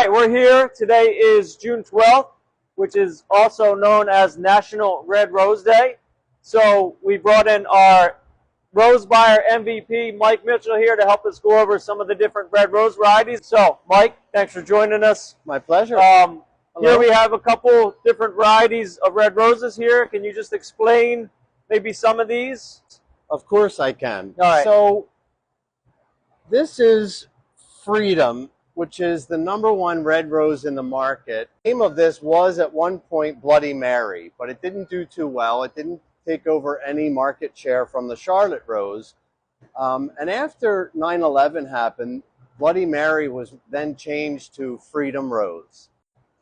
right, we're here. Today is June 12th, which is also known as National Red Rose Day. So we brought in our Rose Buyer MVP, Mike Mitchell, here to help us go over some of the different red rose varieties. So, Mike, thanks for joining us. My pleasure. Here we have a couple different varieties of red roses here. Can you just explain maybe some of these? Of course I can. All right. So this is Freedom, which is the #1 red rose in the market. The name of this was at one point Bloody Mary, but it didn't do too well. It didn't take over any market share from the Charlotte rose. And after 9/11 happened, Bloody Mary was then changed to Freedom Rose.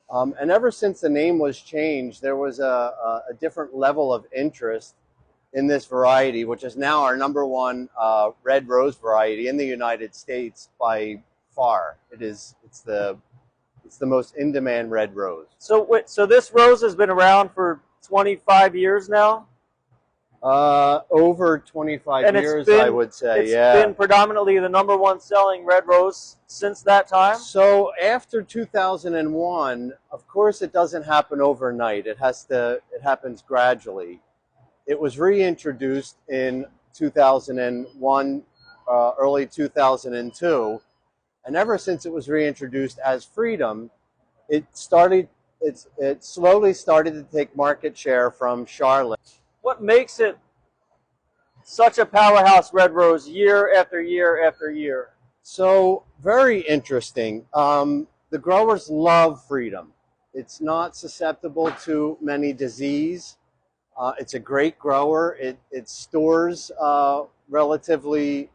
And ever since the name was changed, there was a different level of interest in this variety, which is now our #1 red rose variety in the United States by far. It's the most in-demand red rose. So this rose has been around for 25 years now? Over 25 years, I would say. It's been predominantly the #1 selling red rose since that time? So after 2001, of course it doesn't happen overnight. It happens gradually. It was reintroduced in 2001, early 2002. And ever since it was reintroduced as Freedom, it slowly started to take market share from Charlotte. What makes it such a powerhouse red rose year after year after year? So very interesting. The growers love Freedom. It's not susceptible to many disease. It's a great grower. It stores relatively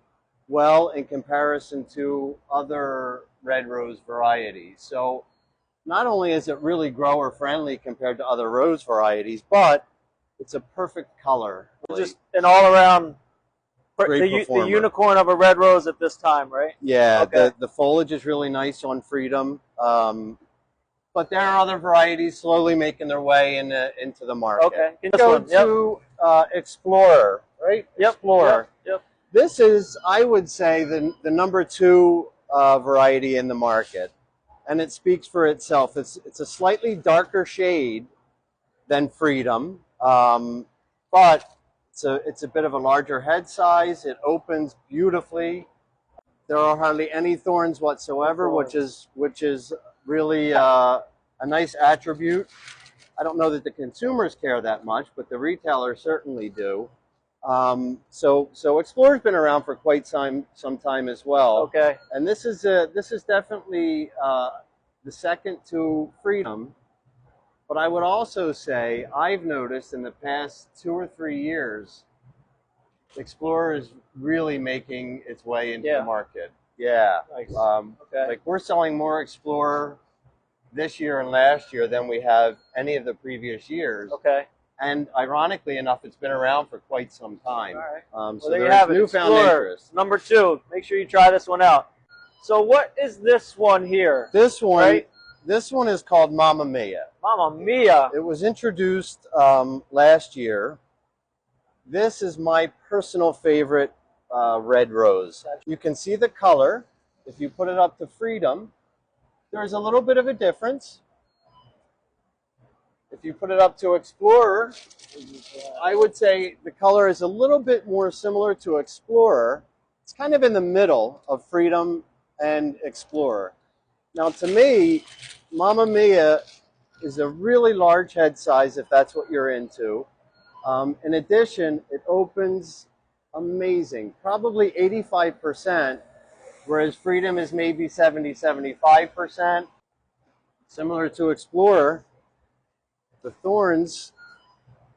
well in comparison to other red rose varieties. So not only is it really grower friendly compared to other rose varieties, but it's a perfect color. Really. Just an all-around, the unicorn of a red rose at this time, right? Yeah, okay. The foliage is really nice on Freedom. But there are other varieties slowly making their way into the market. Okay. Let's go to Explorer, right? Yep. Explorer. Yep. This is, I would say, the #2 variety in the market, and it speaks for itself. It's a slightly darker shade than Freedom, but it's a bit of a larger head size. It opens beautifully. There are hardly any thorns whatsoever, which is really a nice attribute. I don't know that the consumers care that much, but the retailers certainly do. So Explorer's been around for quite some time as well. Okay. And this is definitely the second to Freedom. But I would also say I've noticed in the past 2 or 3 years, Explorer is really making its way into the market. Yeah. Nice. Okay. Like we're selling more Explorer this year and last year than we have any of the previous years. Okay. And ironically enough, it's been around for quite some time. All right. So there you have it. Newfound interest. #2. Make sure you try this one out. So what is this one here? This one, right? This one is called Mamma Mia. Mamma Mia. It was introduced last year. This is my personal favorite red rose. You can see the color. If you put it up to Freedom, there's a little bit of a difference. If you put it up to Explorer, I would say the color is a little bit more similar to Explorer. It's kind of in the middle of Freedom and Explorer. Now to me, Mamma Mia is a really large head size if that's what you're into. In addition, it opens amazing, probably 85%, whereas Freedom is maybe 70–75%. Similar to Explorer, the thorns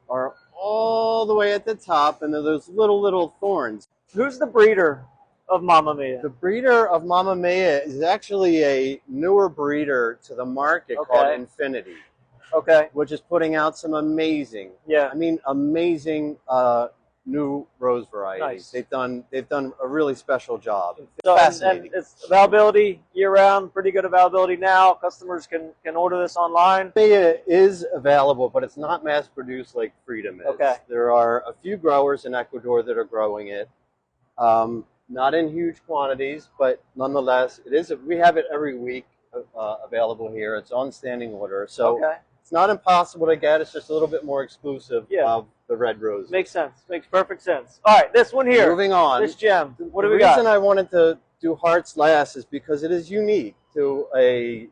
are all the way at the top, and they're those little thorns. Who's the breeder of Mamma Mia? The breeder of Mamma Mia is actually a newer breeder to the market called Infinity. Okay. Which is putting out some amazing, amazing new rose varieties. Nice. They've done a really special job. So, and it's availability year-round, pretty good availability now. Customers can order this online. Mia is available, but it's not mass-produced like Freedom is. Okay. There are a few growers in Ecuador that are growing it. Not in huge quantities, but nonetheless, we have it every week available here. It's on standing order, so Okay. it's not impossible to get. It's just a little bit more exclusive of the red rose. Makes sense. Makes perfect sense. All right, this one here. Moving on. This gem. What do we got? The reason got? I wanted to do hearts last is because it is unique to a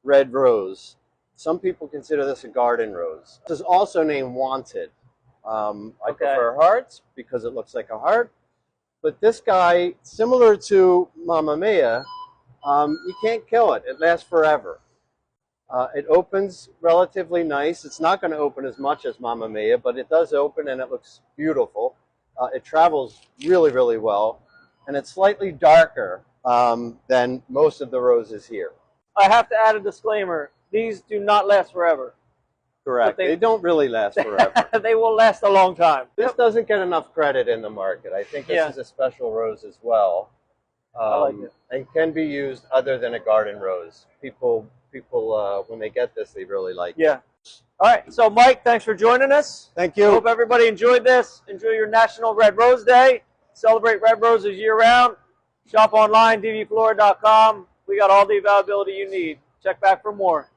red rose. Some people consider this a garden rose. This is also named Wanted. I prefer hearts because it looks like a heart. But this guy, similar to Mamma Mia, you can't kill it. It lasts forever. It opens relatively nice. It's not going to open as much as Mamma Mia, but it does open and it looks beautiful. It travels really, really well. And it's slightly darker than most of the roses here. I have to add a disclaimer. These do not last forever. Correct. They don't really last forever. They will last a long time. This doesn't get enough credit in the market. I think this is a special rose as well. I like it. And can be used other than a garden rose. People, when they get this, they really like it. Yeah. All right. So, Mike, thanks for joining us. Thank you. Hope everybody enjoyed this. Enjoy your National Red Rose Day. Celebrate red roses year-round. Shop online, dvflora.com. We got all the availability you need. Check back for more.